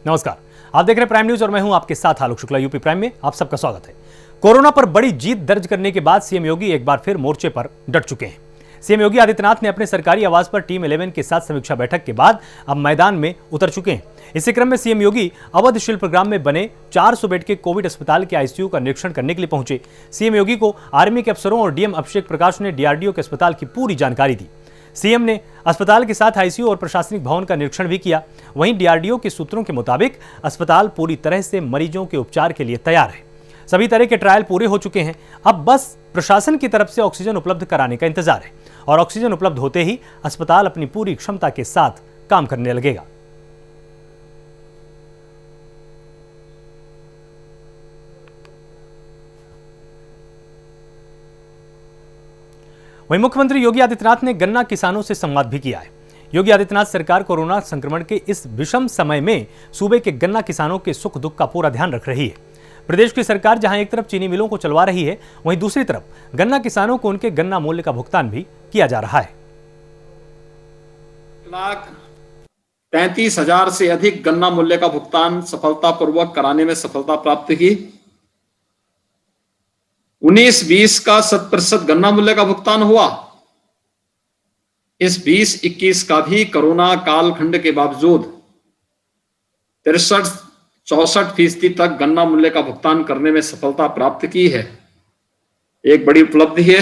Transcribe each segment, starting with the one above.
नमस्कार, आप देख रहे हैं प्राइम न्यूज और मैं हूं आपके साथ आलोक शुक्ला। यूपी प्राइम में आप सबका स्वागत है। कोरोना पर बड़ी जीत दर्ज करने के बाद सीएम योगी एक बार फिर मोर्चे पर डट चुके हैं। सीएम योगी आदित्यनाथ ने अपने सरकारी आवास पर टीम 11 के साथ समीक्षा बैठक के बाद अब मैदान में उतर चुके हैं। इसी क्रम में सीएम योगी अवध शिल्पग्राम में बने 400 बेड के कोविड अस्पताल के आईसीयू का निरीक्षण करने के लिए पहुंचे। सीएम योगी को आर्मी के अफसरों और डीएम अभिषेक प्रकाश ने डीआरडीओ के अस्पताल की पूरी जानकारी दी। सीएम ने अस्पताल के साथ आईसीयू और प्रशासनिक भवन का निरीक्षण भी किया। वहीं डीआरडीओ के सूत्रों के मुताबिक अस्पताल पूरी तरह से मरीजों के उपचार के लिए तैयार है। सभी तरह के ट्रायल पूरे हो चुके हैं। अब बस प्रशासन की तरफ से ऑक्सीजन उपलब्ध कराने का इंतजार है और ऑक्सीजन उपलब्ध होते ही अस्पताल अपनी पूरी क्षमता के साथ काम करने लगेगा। वहीं मुख्यमंत्री योगी आदित्यनाथ ने गन्ना किसानों से संवाद भी किया है। योगी आदित्यनाथ सरकार कोरोना संक्रमण के इस विषम समय में सूबे के गन्ना किसानों के सुख दुख का पूरा ध्यान रख रही है। प्रदेश की सरकार जहां एक तरफ चीनी मिलों को चलवा रही है, वहीं दूसरी तरफ गन्ना किसानों को उनके गन्ना मूल्य का भुगतान भी किया जा रहा है। 1,33,000 से अधिक गन्ना मूल्य का भुगतान सफलतापूर्वक कराने में सफलता प्राप्त की। 19-20 का 100% गन्ना मूल्य का भुगतान हुआ। इस 20-21 का भी कोरोना कालखंड के बावजूद 63-64% तक गन्ना मूल्य का भुगतान करने में सफलता प्राप्त की है। एक बड़ी उपलब्धि है।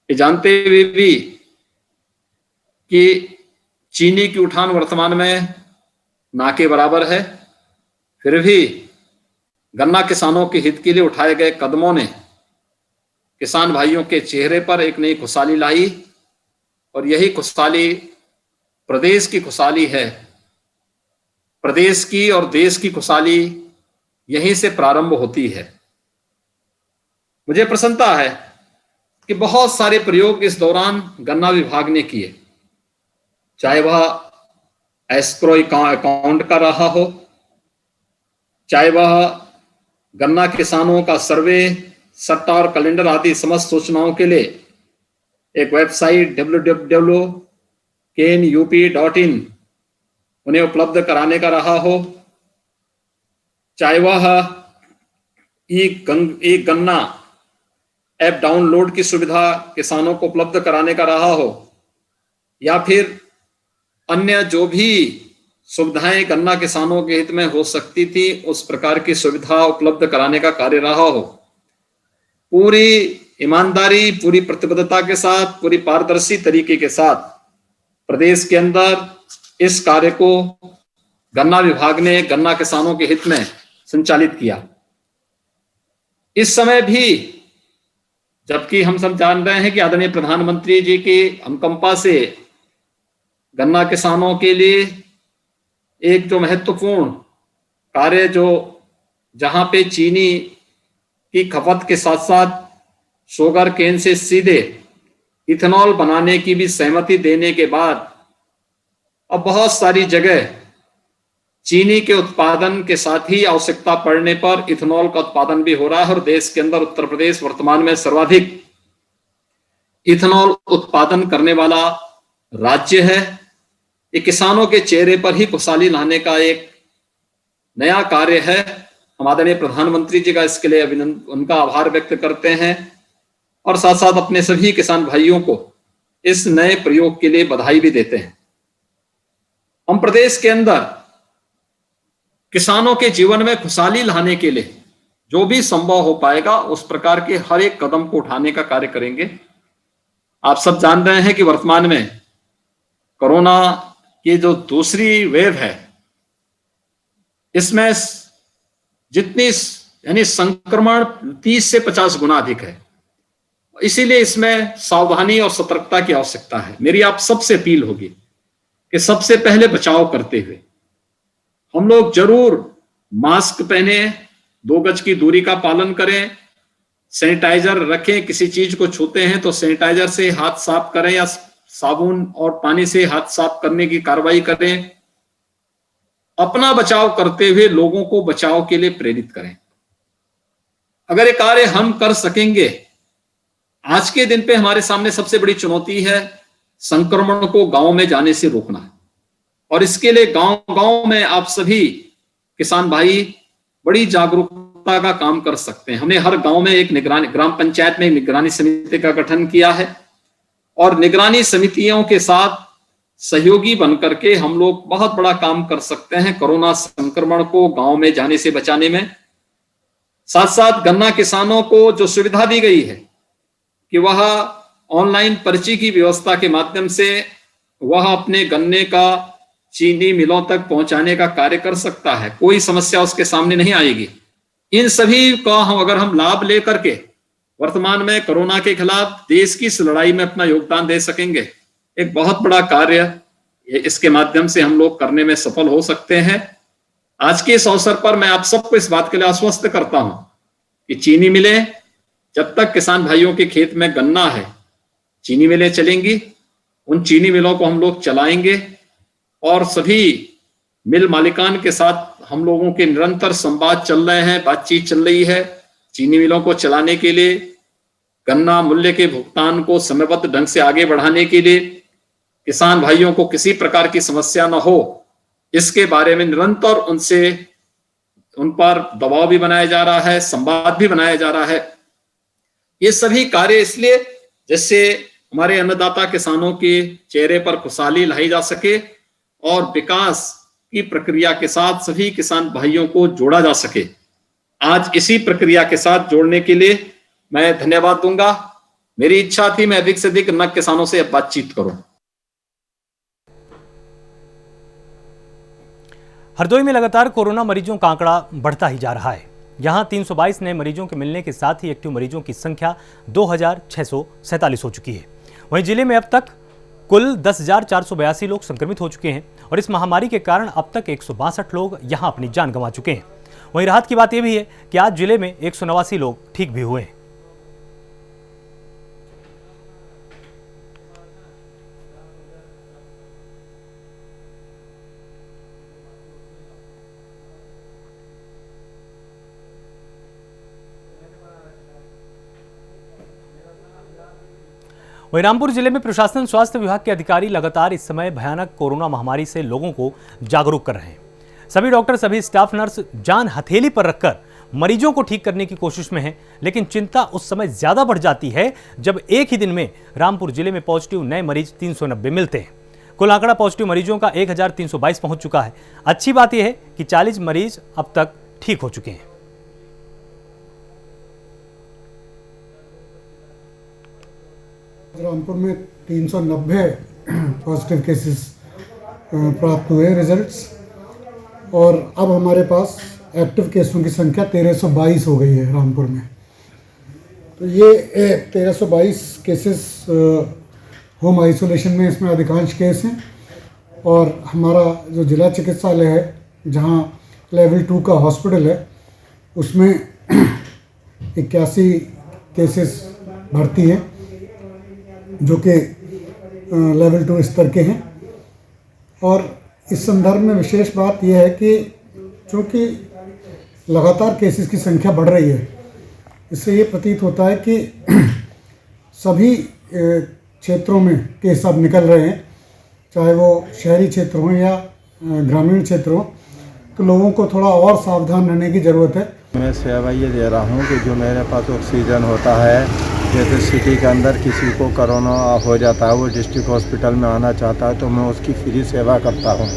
ये जानते हुए भी कि चीनी की उठान वर्तमान में ना के बराबर है, फिर भी गन्ना किसानों के हित के लिए उठाए गए कदमों ने किसान भाइयों के चेहरे पर एक नई खुशहाली लाई और यही खुशहाली प्रदेश की खुशहाली है। प्रदेश की और देश की खुशहाली यहीं से प्रारंभ होती है। मुझे प्रसन्नता है कि बहुत सारे प्रयोग इस दौरान गन्ना विभाग ने किए, चाहे वह एस्क्रो अकाउंट का रहा हो, चाहे वह गन्ना किसानों का सर्वे, सट्टा और कैलेंडर आदि समस्त सूचनाओं के लिए एक वेबसाइट www.kenup.in उन्हें उपलब्ध कराने का रहा हो, चाहे वह ई गन्ना ऐप डाउनलोड की सुविधा किसानों को उपलब्ध कराने का रहा हो, या फिर अन्य जो भी सुविधाएं गन्ना किसानों के हित में हो सकती थी, उस प्रकार की सुविधा उपलब्ध कराने का कार्य रहा हो। पूरी ईमानदारी, पूरी प्रतिबद्धता के साथ, पूरी पारदर्शी तरीके के साथ प्रदेश के अंदर इस कार्य को गन्ना विभाग ने गन्ना किसानों के हित में संचालित किया। इस समय भी जबकि हम सब जान रहे हैं कि आदरणीय प्रधानमंत्री जी की अनुकंपा से गन्ना किसानों के लिए एक जो महत्वपूर्ण कार्य, जो जहां पे चीनी की खपत के साथ साथ शुगर केन से सीधे इथेनॉल बनाने की भी सहमति देने के बाद अब बहुत सारी जगह चीनी के उत्पादन के साथ ही आवश्यकता पड़ने पर इथेनॉल का उत्पादन भी हो रहा है और देश के अंदर उत्तर प्रदेश वर्तमान में सर्वाधिक इथेनॉल उत्पादन करने वाला राज्य है। ये किसानों के चेहरे पर ही खुशहाली लाने का एक नया कार्य है। हम आदरणीय प्रधानमंत्री जी का इसके लिए उनका आभार व्यक्त करते हैं और साथ साथ अपने सभी किसान भाइयों को इस नए प्रयोग के लिए बधाई भी देते हैं। हम प्रदेश के अंदर किसानों के जीवन में खुशहाली लाने के लिए जो भी संभव हो पाएगा उस प्रकार के हर एक कदम को उठाने का कार्य करेंगे। आप सब जान रहे हैं कि वर्तमान में कोरोना की जो दूसरी वेव है, इसमें जितनी यानी संक्रमण 30 से 50 गुना अधिक है, इसीलिए इसमें सावधानी और सतर्कता की आवश्यकता है। मेरी आप सबसे अपील होगी कि सबसे पहले बचाव करते हुए हम लोग जरूर मास्क पहने, 2 गज की दूरी का पालन करें, सैनिटाइजर रखें, किसी चीज को छूते हैं तो सैनिटाइजर से हाथ साफ करें या साबुन और पानी से हाथ साफ करने की कार्रवाई करें। अपना बचाव करते हुए लोगों को बचाव के लिए प्रेरित करें। अगर ये कार्य हम कर सकेंगे, आज के दिन पे हमारे सामने सबसे बड़ी चुनौती है संक्रमण को गांव में जाने से रोकना। और इसके लिए गांव-गांव में आप सभी किसान भाई बड़ी जागरूकता का काम कर सकते हैं। हमने हर गांव में एक निगरानी, ग्राम पंचायत में निगरानी समिति का गठन किया है और निगरानी समितियों के साथ सहयोगी बनकर के हम लोग बहुत बड़ा काम कर सकते हैं कोरोना संक्रमण को गांव में जाने से बचाने में। साथ साथ गन्ना किसानों को जो सुविधा दी गई है कि वह ऑनलाइन पर्ची की व्यवस्था के माध्यम से वह अपने गन्ने का चीनी मिलों तक पहुंचाने का कार्य कर सकता है, कोई समस्या उसके सामने नहीं आएगी। इन सभी का अगर हम लाभ लेकर के वर्तमान में कोरोना के खिलाफ देश की इस लड़ाई में अपना योगदान दे सकेंगे, एक बहुत बड़ा कार्य इसके माध्यम से हम लोग करने में सफल हो सकते हैं। आज के इस अवसर पर मैं आप सबको इस बात के लिए आश्वस्त करता हूं कि चीनी मिलें, जब तक किसान भाइयों के खेत में गन्ना है चीनी मिलें चलेंगी, उन चीनी मिलों को हम लोग चलाएंगे और सभी मिल मालिकान के साथ हम लोगों के निरंतर संवाद चल रहे हैं, बातचीत चल रही है। चीनी मिलों को चलाने के लिए, गन्ना मूल्य के भुगतान को समयबद्ध ढंग से आगे बढ़ाने के लिए, किसान भाइयों को किसी प्रकार की समस्या न हो, इसके बारे में निरंतर उन पर दबाव भी बनाया जा रहा है, संवाद भी बनाया जा रहा है। ये सभी कार्य इसलिए जिससे हमारे अन्नदाता किसानों के चेहरे पर खुशहाली लाई जा सके और विकास की प्रक्रिया के साथ सभी किसान भाइयों को जोड़ा जा सके। आज इसी प्रक्रिया के साथ जोड़ने के लिए मैं धन्यवाद दूंगा। मेरी इच्छा थी मैं अधिक से अधिक गन्ना किसानों से बातचीत करूं। हरदोई में लगातार कोरोना मरीजों का आंकड़ा बढ़ता ही जा रहा है। यहां 322 नए मरीजों के मिलने के साथ ही एक्टिव मरीजों की संख्या 2647 हो चुकी है। वहीं जिले में अब तक कुल 10,482 लोग संक्रमित हो चुके हैं और इस महामारी के कारण अब तक 162 लोग यहां अपनी जान गंवा चुके हैं। वहीं राहत की बात यह भी है कि आज जिले में 189 लोग ठीक भी हुए हैं। वहीं रामपुर जिले में प्रशासन स्वास्थ्य विभाग के अधिकारी लगातार इस समय भयानक कोरोना महामारी से लोगों को जागरूक कर रहे हैं। सभी डॉक्टर, सभी स्टाफ नर्स जान हथेली पर रखकर मरीजों को ठीक करने की कोशिश में हैं, लेकिन चिंता उस समय ज्यादा बढ़ जाती है जब एक ही दिन में रामपुर जिले में पॉजिटिव नए मरीज 390 मिलते हैं। कुल आंकड़ा पॉजिटिव मरीजों का 1322 पहुंच चुका है। अच्छी बात यह है कि 40 मरीज अब तक ठीक हो चुके हैं। रामपुर में 390 पॉजिटिव केसेस प्राप्त हुए रिजल्ट्स और अब हमारे पास एक्टिव केसों की संख्या 1322 हो गई है रामपुर में। तो ये 1322 केसेस होम आइसोलेशन में, इसमें अधिकांश केस हैं और हमारा जो जिला चिकित्सालय है जहाँ लेवल 2 का हॉस्पिटल है उसमें 81 केसेस भर्ती हैं जो कि लेवल 2 स्तर के हैं। और इस संदर्भ में विशेष बात यह है कि चूँकि लगातार केसेस की संख्या बढ़ रही है, इससे ये प्रतीत होता है कि सभी क्षेत्रों में केस अब निकल रहे हैं, चाहे वो शहरी क्षेत्र हों या ग्रामीण क्षेत्र हों, तो लोगों को थोड़ा और सावधान रहने की ज़रूरत है। मैं सेवा ये दे रहा हूँ कि जो मेरे पास ऑक्सीजन होता है, जैसे सिटी के अंदर किसी को कोरोना हो जाता है, वो डिस्ट्रिक्ट हॉस्पिटल में आना चाहता है तो मैं उसकी फ्री सेवा करता हूँ।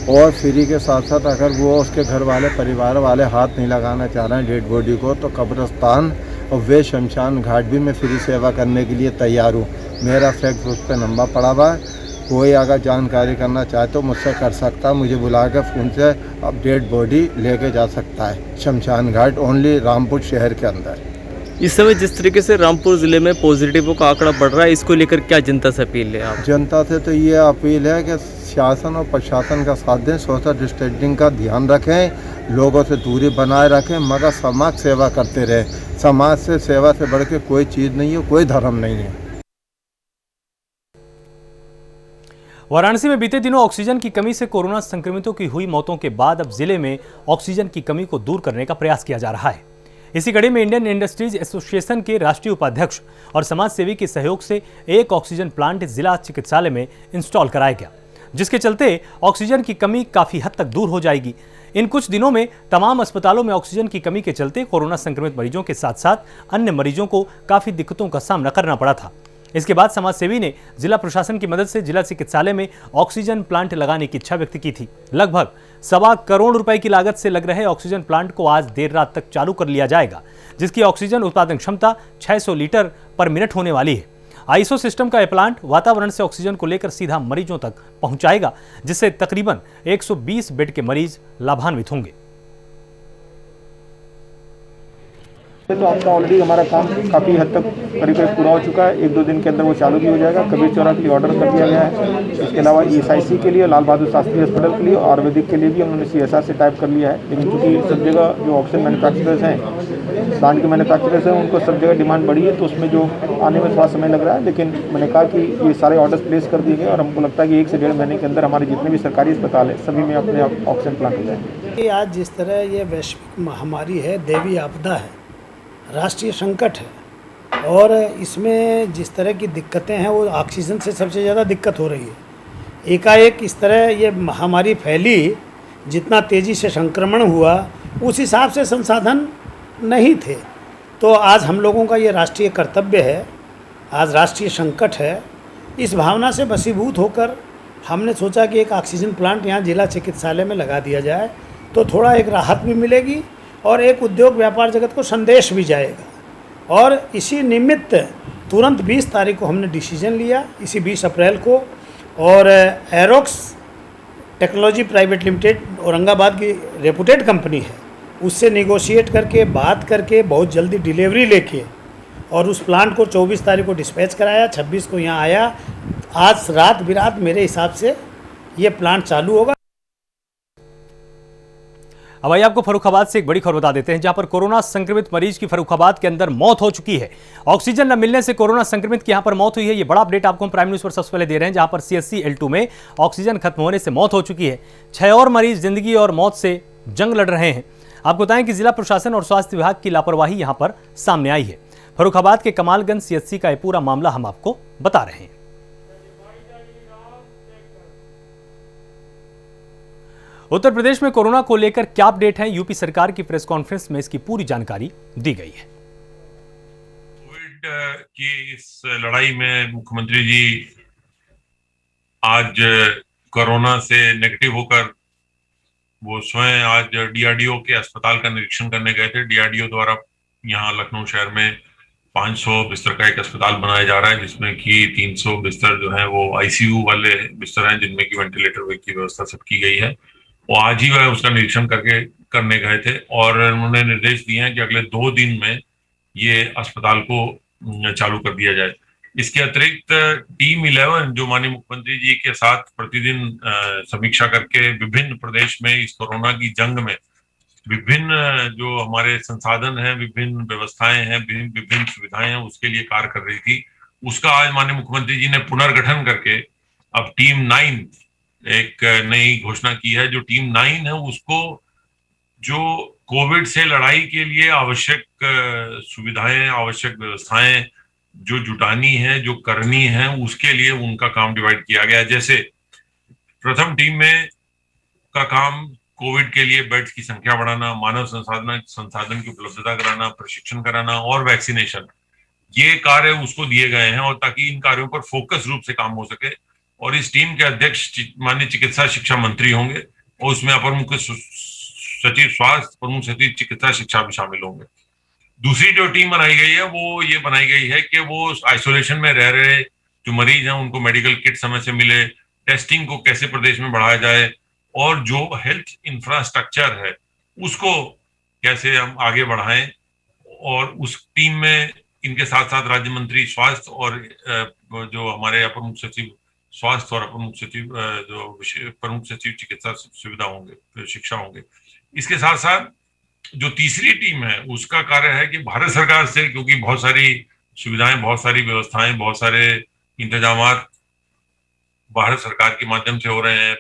और फ्री के साथ साथ अगर वो उसके घर वाले परिवार वाले हाथ नहीं लगाना चाह रहे हैं डेड बॉडी को, तो कब्रिस्तान और वे शमशान घाट भी मैं फ्री सेवा करने के लिए तैयार हूँ। मेरा फैक्स उस पर नंबर पड़ा हुआ है, कोई अगर जानकारी करना चाहे तो मुझसे कर सकता है, मुझे बुला कर फ़ोन से अब डेड बॉडी लेके जा सकता है शमशान घाट, ओनली रामपुर शहर के अंदर। इस समय जिस तरीके से रामपुर ज़िले में पॉजिटिवों का आंकड़ा बढ़ रहा है, इसको लेकर क्या जनता से अपील है आप? जनता से तो ये अपील है कि शासन और प्रशासन का साथ दें, सोशल डिस्टेंसिंग का ध्यान रखें, लोगों से दूरी बनाए रखें, मगर समाज सेवा करते रहें। समाज से सेवा से बढ़ के कोई चीज़ नहीं है, कोई धर्म नहीं है। वाराणसी में बीते दिनों ऑक्सीजन की कमी से कोरोना संक्रमितों की हुई मौतों के बाद अब जिले में ऑक्सीजन की कमी को दूर करने का प्रयास किया जा रहा है। इसी कड़ी में इंडियन इंडस्ट्रीज एसोसिएशन के राष्ट्रीय उपाध्यक्ष और समाज सेवी के सहयोग से एक ऑक्सीजन प्लांट जिला चिकित्सालय में इंस्टॉल कराया गया। जिसके चलते ऑक्सीजन की कमी काफी हद तक दूर हो जाएगी। इन कुछ दिनों में तमाम अस्पतालों में ऑक्सीजन की कमी के चलते कोरोना संक्रमित मरीजों के साथ साथ अन्य मरीजों को काफी दिक्कतों का सामना करना पड़ा था। इसके बाद समाजसेवी ने जिला प्रशासन की मदद से जिला चिकित्सालय में ऑक्सीजन प्लांट लगाने की इच्छा व्यक्त की थी। लगभग 1.25 करोड़ रुपए की लागत से लग रहे ऑक्सीजन प्लांट को आज देर रात तक चालू कर लिया जाएगा, जिसकी ऑक्सीजन उत्पादन क्षमता 600 लीटर पर मिनट होने वाली है। आईएसओ सिस्टम का यह प्लांट वातावरण से ऑक्सीजन को लेकर सीधा मरीजों तक पहुंचाएगा, जिससे तकरीबन 120 बेड के मरीज लाभान्वित होंगे। तो आपका ऑलरेडी हमारा काम काफ़ी हद तक करीब पूरा हो चुका है। 1-2 दिन के अंदर वो चालू भी हो जाएगा। कबीर चौरा के लिए ऑर्डर कर दिया गया है। इसके अलावा ईएसआईसी के लिए, लाल बहादुर शास्त्री हॉस्पिटल के लिए, आयुर्वेदिक के लिए भी उन्होंने सीएसआर से टाइप कर लिया है। लेकिन चूँकि सब जगह जो ऑक्सीजन मैन्युफैक्चरर्स हैं, प्लांट के मैन्युफैक्चरर्स हैं, उनको सब जगह डिमांड बढ़ी है, तो उसमें जो आने में थोड़ा समय लग रहा है। लेकिन मैंने कहा कि ये सारे ऑर्डर्स प्लेस कर दिए गए और हमको लगता है कि 1 से 1.5 महीने के अंदर हमारे जितने भी सरकारी अस्पताल हैं सभी में अपने ऑक्सीजन प्लांट हो जाएंगे। आज जिस तरह ये वैश्विक महामारी है, दैवीय आपदा है, राष्ट्रीय संकट है, और इसमें जिस तरह की दिक्कतें हैं वो ऑक्सीजन से सबसे ज़्यादा दिक्कत हो रही है। एकाएक इस तरह ये महामारी फैली, जितना तेज़ी से संक्रमण हुआ उस हिसाब से संसाधन नहीं थे। तो आज हम लोगों का ये राष्ट्रीय कर्तव्य है, आज राष्ट्रीय संकट है। इस भावना से वशीभूत होकर हमने सोचा कि एक ऑक्सीजन प्लांट यहाँ जिला चिकित्सालय में लगा दिया जाए, तो थोड़ा एक राहत भी मिलेगी और एक उद्योग व्यापार जगत को संदेश भी जाएगा। और इसी निमित्त तुरंत 20 तारीख को हमने डिसीजन लिया, इसी 20 अप्रैल को, और Aerox technology private limited Aurangabad की रेपुटेड कंपनी है, उससे निगोशिएट करके बात करके बहुत जल्दी डिलीवरी लेके और उस प्लांट को 24 तारीख को डिस्पैच कराया, 26 को यहाँ आया। आज रात बिरात मेरे हिसाब से ये प्लांट चालू होगा। अब आइए आपको फर्रुखाबाद से एक बड़ी खबर बता देते हैं, जहां पर कोरोना संक्रमित मरीज की फर्रुखाबाद के अंदर मौत हो चुकी है। ऑक्सीजन न मिलने से कोरोना संक्रमित की यहां पर मौत हुई है। ये बड़ा अपडेट आपको हम प्राइम न्यूज पर सबसे पहले दे रहे हैं, जहां पर सीएससी L2 में ऑक्सीजन खत्म होने से मौत हो चुकी है। 6 और मरीज जिंदगी और मौत से जंग लड़ रहे हैं। आपको बताएं कि जिला प्रशासन और स्वास्थ्य विभाग की लापरवाही यहां पर सामने आई है। फर्रुखाबाद के कमालगंज सीएचसी का यह पूरा मामला हम आपको बता रहे हैं। उत्तर प्रदेश में कोरोना को लेकर क्या अपडेट है, यूपी सरकार की प्रेस कॉन्फ्रेंस में इसकी पूरी जानकारी दी गई है। कोविड की इस लड़ाई में मुख्यमंत्री जी आज कोरोना से नेगेटिव होकर वो स्वयं आज डीआरडीओ के अस्पताल का निरीक्षण करने गए थे। डीआरडीओ द्वारा यहाँ लखनऊ शहर में 500 बिस्तर का एक अस्पताल बनाया जा रहा है, जिसमें कि 300 बिस्तर जो है वो आईसीयू वाले बिस्तर हैं, जिनमें कि वेंटिलेटर की व्यवस्था सब की गई है। वो आज ही वह उसका निरीक्षण करने गए थे और उन्होंने निर्देश दिए हैं कि अगले 2 दिन में ये अस्पताल को चालू कर दिया जाए। इसके अतिरिक्त टीम 11 जो माननीय मुख्यमंत्री जी के साथ प्रतिदिन समीक्षा करके विभिन्न प्रदेश में इस कोरोना की जंग में विभिन्न जो हमारे संसाधन हैं, विभिन्न व्यवस्थाएं हैं, विभिन्न सुविधाएं हैं, उसके लिए कार्य कर रही थी। उसका आज माननीय मुख्यमंत्री जी ने पुनर्गठन करके अब टीम 9 एक नई घोषणा की है। जो टीम 9 है उसको जो कोविड से लड़ाई के लिए आवश्यक सुविधाएं, आवश्यक व्यवस्थाएं जो जुटानी है, जो करनी है, उसके लिए उनका काम डिवाइड किया गया। जैसे प्रथम टीम में का काम कोविड के लिए बेड्स की संख्या बढ़ाना, मानव संसाधन की उपलब्धता कराना, प्रशिक्षण कराना और वैक्सीनेशन, ये कार्य उसको दिए गए हैं, और ताकि इन कार्यों पर फोकस रूप से काम हो सके। और इस टीम के अध्यक्ष माननीय चिकित्सा शिक्षा मंत्री होंगे और उसमें अपर मुख्य सचिव स्वास्थ्य, प्रमुख सचिव चिकित्सा शिक्षा भी शामिल होंगे। दूसरी जो टीम बनाई गई है वो ये बनाई गई है कि वो आइसोलेशन में रह रहे जो मरीज हैं उनको मेडिकल किट समय से मिले, टेस्टिंग को कैसे प्रदेश में बढ़ाया जाए, और जो हेल्थ इंफ्रास्ट्रक्चर है उसको कैसे हम आगे बढ़ाएं। और उस टीम में इनके साथ साथ राज्य मंत्री स्वास्थ्य और जो हमारे अपर मुख्य सचिव स्वास्थ्य और अपर मुख्य सचिव जो प्रमुख सचिव चिकित्सा सुविधा होंगे, शिक्षा होंगे। इसके साथ साथ जो तीसरी टीम है उसका कार्य है कि भारत सरकार से, क्योंकि बहुत सारी सुविधाएं, बहुत सारी व्यवस्थाएं, बहुत सारे इंतजाम भारत सरकार के माध्यम से हो रहे हैं,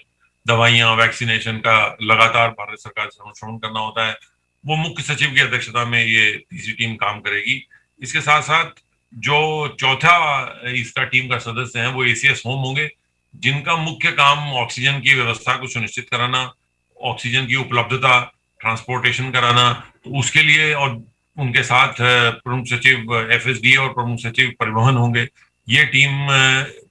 दवाइयां, वैक्सीनेशन का लगातार भारत सरकार से अनुश्रवण करना होता है, वो मुख्य सचिव की अध्यक्षता में ये तीसरी टीम काम करेगी। इसके साथ साथ जो चौथा इसका टीम का सदस्य है वो एसीएस होम होंगे, जिनका मुख्य काम ऑक्सीजन की व्यवस्था को सुनिश्चित कराना, ऑक्सीजन की उपलब्धता, ट्रांसपोर्टेशन कराना, तो उसके लिए, और उनके साथ प्रमुख सचिव एफएसडी और प्रमुख सचिव परिवहन होंगे। ये टीम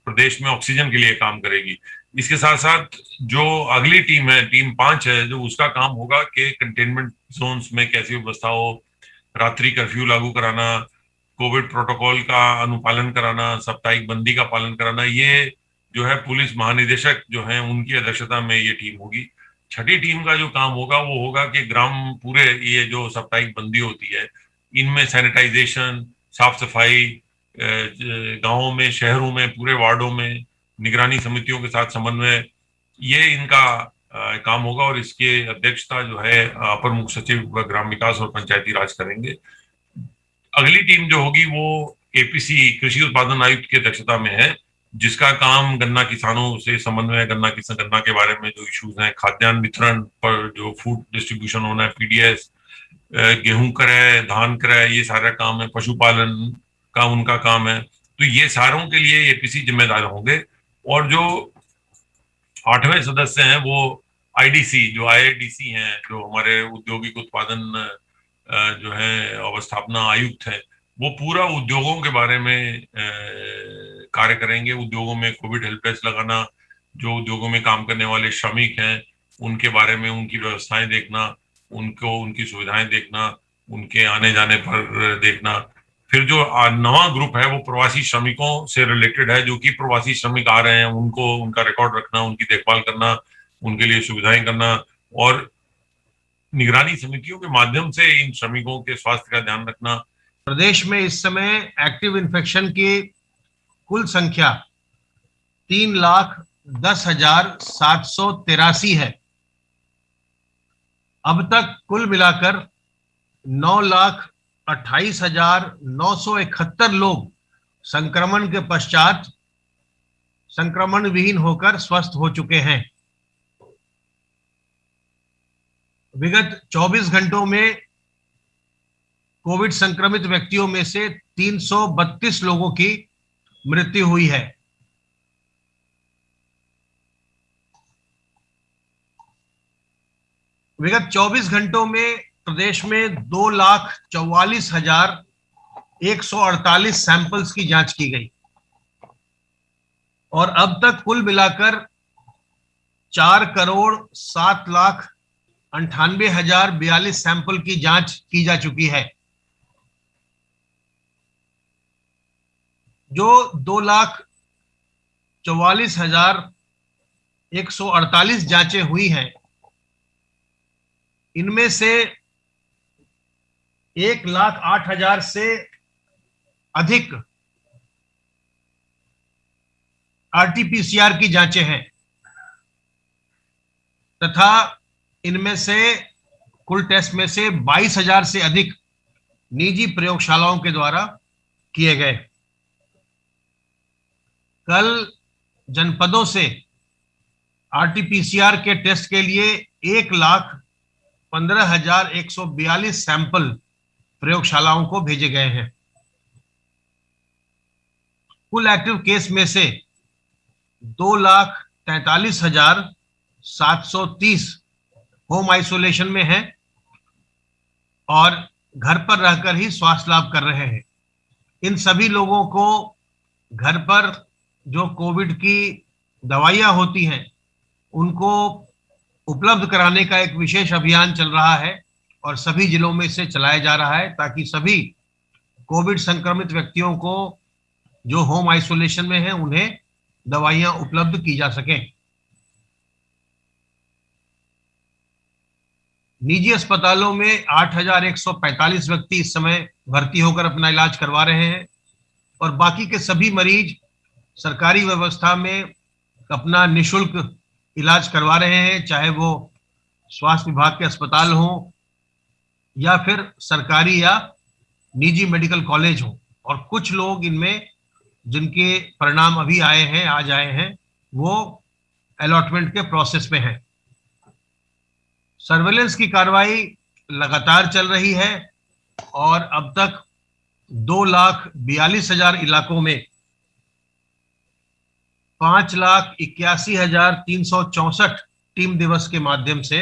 प्रदेश में ऑक्सीजन के लिए काम करेगी। इसके साथ साथ जो अगली टीम है, टीम 5 है, जो उसका काम होगा कि कंटेनमेंट जोन्स में कैसी व्यवस्था हो, रात्रि कर्फ्यू लागू कराना, कोविड प्रोटोकॉल का अनुपालन कराना, साप्ताहिक बंदी का पालन कराना, ये जो है पुलिस महानिदेशक जो है उनकी अध्यक्षता में ये टीम होगी। छठी टीम का जो काम होगा वो होगा कि ग्राम, पूरे ये जो साप्ताहिक बंदी होती है, इनमें सैनिटाइजेशन, साफ सफाई, गांवों में, शहरों में, पूरे वार्डों में निगरानी समितियों के साथ समन्वय, ये इनका काम होगा। और इसके अध्यक्षता जो है अपर मुख्य सचिव ग्राम विकास और पंचायती राज करेंगे। अगली टीम जो होगी वो एपीसी, कृषि उत्पादन आयुक्त की अध्यक्षता में है, जिसका काम गन्ना किसानों से समन्वय, गन्ना के बारे में जो इश्यूज हैं, खाद्यान्न वितरण पर जो फूड डिस्ट्रीब्यूशन होना है, पीडीएस, गेहूं क्रय, धान क्रय, ये सारा काम है, पशुपालन का उनका काम है। तो ये सारों के लिए एपीसी जिम्मेदार होंगे। और जो 8वें सदस्य हैं वो आईडीसी, जो आईआईडीसी हैं, जो हमारे औद्योगिक उत्पादन जो है अवस्थापना आयुक्त है, वो पूरा उद्योगों के बारे में कार्य करेंगे। उद्योगों में कोविड हेल्प डेस्क लगाना, जो उद्योगों में काम करने वाले श्रमिक हैं उनके बारे में उनकी व्यवस्थाएं देखना, उनको उनकी सुविधाएं देखना, उनके आने जाने पर देखना। फिर जो नवा ग्रुप है वो प्रवासी श्रमिकों से रिलेटेड है, जो कि प्रवासी श्रमिक आ रहे हैं उनको, उनका रिकॉर्ड रखना, उनकी देखभाल करना, उनके लिए सुविधाएं करना, और निगरानी समितियों के माध्यम से इन श्रमिकों के स्वास्थ्य का ध्यान रखना। प्रदेश में इस समय एक्टिव इन्फेक्शन की कुल संख्या 3,10,783 है। अब तक कुल मिलाकर 9,28,971 लोग संक्रमण के पश्चात संक्रमण विहीन होकर स्वस्थ हो चुके हैं। विगत 24 घंटों में कोविड संक्रमित व्यक्तियों में से 332 लोगों की मृत्यु हुई है। विगत 24 घंटों में प्रदेश में 2,44,148 सैंपल्स की जांच की गई और अब तक कुल मिलाकर 4,07,98,042 सैंपल की जांच की जा चुकी है। जो 2,44,148 जांचें हुई हैं, इनमें से 1,08,000 से अधिक आरटीपीसीआर की जांचें हैं तथा इनमें से कुल टेस्ट में से 22,000 से अधिक निजी प्रयोगशालाओं के द्वारा किए गए। कल जनपदों से आरटीपीसीआर के टेस्ट के लिए 1,15,142 सैंपल प्रयोगशालाओं को भेजे गए हैं। कुल एक्टिव केस में से 2,43,730 होम आइसोलेशन में हैं और घर पर रहकर ही स्वास्थ्य लाभ कर रहे हैं। इन सभी लोगों को घर पर जो कोविड की दवाइयां होती हैं उनको उपलब्ध कराने का एक विशेष अभियान चल रहा है और सभी जिलों में इसे चलाया जा रहा है ताकि सभी कोविड संक्रमित व्यक्तियों को जो होम आइसोलेशन में हैं उन्हें दवाइयां उपलब्ध की जा सकें। निजी अस्पतालों में 8,145 व्यक्ति इस समय भर्ती होकर अपना इलाज करवा रहे हैं और बाकी के सभी मरीज सरकारी व्यवस्था में अपना निःशुल्क इलाज करवा रहे हैं, चाहे वो स्वास्थ्य विभाग के अस्पताल हो या फिर सरकारी या निजी मेडिकल कॉलेज हो। और कुछ लोग इनमें जिनके परिणाम अभी आए हैं, आज आए हैं, वो अलॉटमेंट के प्रोसेस में हैं। सर्वेलेंस की कार्रवाई लगातार चल रही है और अब तक 2,42,000 इलाकों में 5,81,364 टीम दिवस के माध्यम से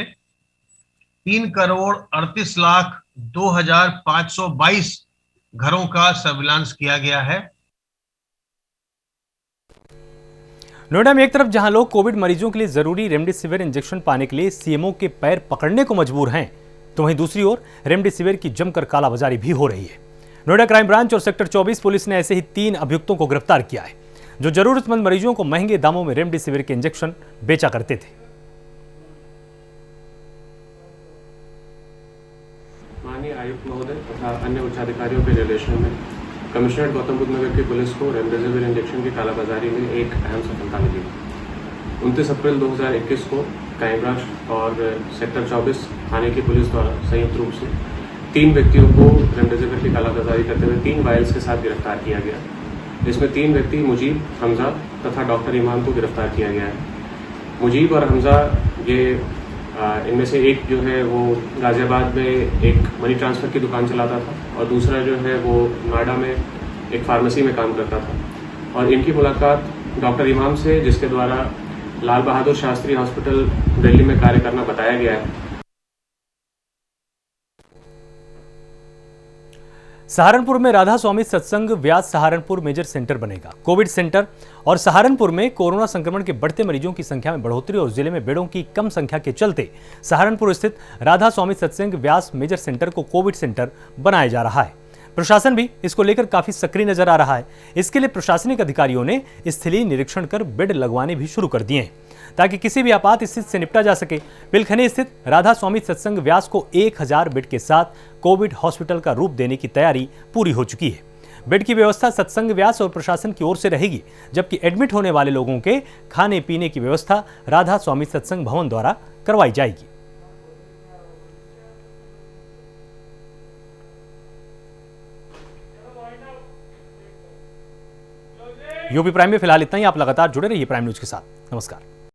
3,38,02,522 घरों का सर्विलांस किया गया है। नोएडा में एक तरफ जहां लोग कोविड मरीजों के लिए जरूरी रेमडेसिविर इंजेक्शन पाने के लिए सीएमओ के पैर पकड़ने को मजबूर हैं, तो वहीं दूसरी ओर रेमडेसिविर की जमकर कालाबाजारी भी हो रही है। नोएडा क्राइम ब्रांच और सेक्टर 24 पुलिस ने ऐसे ही 3 अभियुक्तों को गिरफ्तार किया है, जो जरूरतमंद मरीजों को महंगे दामों में रेमडेसिविर के इंजेक्शन बेचा करते थे। माननीय आयुक्त महोदय तथा अन्य उच्चाधिकारियों के निर्देशन में कमिश्नरेट गौतम बुद्ध नगर की पुलिस को रेमडेसिविर इंजेक्शन की कालाबाजारी में एक अहम सफलता मिली। 29 अप्रैल 2021 को क्राइम ब्रांच और सेक्टर 24 थाने की पुलिस द्वारा संयुक्त रूप से 3 व्यक्तियों को रेमडेसिविर की कालाबाजारी करते हुए 3 वायल्स के साथ गिरफ्तार किया गया। इसमें 3 व्यक्ति मुजीब, हमजा तथा डॉक्टर इमाम को गिरफ्तार किया गया है। मुजीब और हमजा ये इनमें से एक जो है वो गाजियाबाद में एक मनी ट्रांसफ़र की दुकान चलाता था और दूसरा जो है वो नोएडा में एक फार्मेसी में काम करता था। और इनकी मुलाकात डॉक्टर इमाम से, जिसके द्वारा लाल बहादुर शास्त्री हॉस्पिटल दिल्ली में कार्य करना बताया गया है। सहारनपुर में राधा स्वामी सत्संग व्यास सहारनपुर मेजर सेंटर बनेगा। कोविड सेंटर और सहारनपुर में कोरोना संक्रमण के बढ़ते मरीजों की संख्या में बढ़ोतरी और जिले में बेडों की कम संख्या के चलते सहारनपुर स्थित राधा स्वामी सत्संग व्यास मेजर सेंटर को कोविड सेंटर बनाया जा रहा है। प्रशासन भी इसको लेकर काफी सक्रिय नजर आ रहा है। इसके लिए प्रशासनिक अधिकारियों ने स्थलीय निरीक्षण कर बेड लगवाने भी शुरू कर दिए हैं, ताकि किसी भी आपात स्थिति से निपटा जा सके। पिलखनी स्थित राधा स्वामी सत्संग व्यास को 1000 बेड के साथ कोविड हॉस्पिटल का रूप देने की तैयारी पूरी हो चुकी है। बेड की व्यवस्था सत्संग व्यास और प्रशासन की ओर से रहेगी, जबकि एडमिट होने वाले लोगों के खाने पीने की व्यवस्था राधा स्वामी सत्संग भवन द्वारा करवाई जाएगी। यूपी प्राइम में फिलहाल इतना ही। आप लगातार जुड़े रहिए प्राइम न्यूज के साथ। नमस्कार।